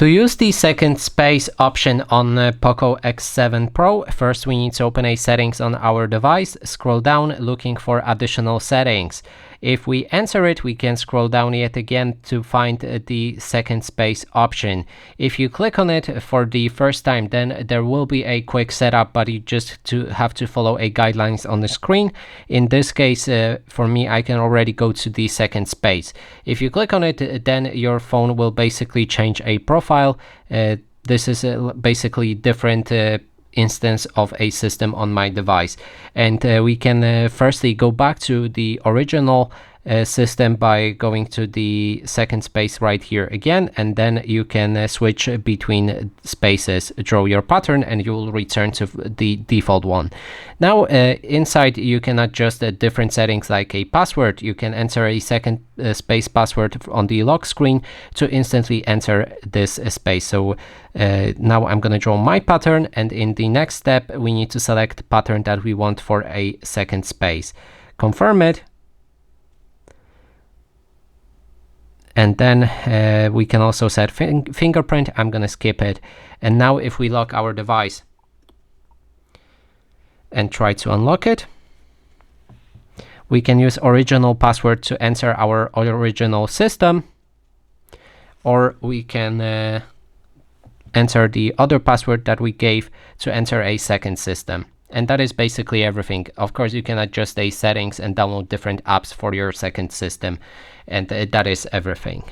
To use the second space option on POCO X7 Pro, first we need to open a settings on our device, scroll down looking for additional settings. If we enter it, we can scroll down yet again to find the second space option. If you click on it for the first time, then there will be a quick setup, but you just have to follow a guidelines on the screen. In this case, for me, I can already go to the second space. If you click on it, then your phone will basically change a profile. This is basically different instance of a system on my device, and we can firstly go back to the original system by going to the second space right here again, and then you can switch between spaces, draw your pattern, and you will return to the default one. Now inside you can adjust different settings like a password. You can enter a second space password on the lock screen to instantly enter this space. So now I'm going to draw my pattern, and in the next step we need to select the pattern that we want for a second space. Confirm it. And then we can also set fingerprint. I'm gonna skip it. And now if we lock our device and try to unlock it, we can use original password to enter our original system, or we can enter the other password that we gave to enter a second system. And that is basically everything. Of course, you can adjust the settings and download different apps for your second system. And that is everything.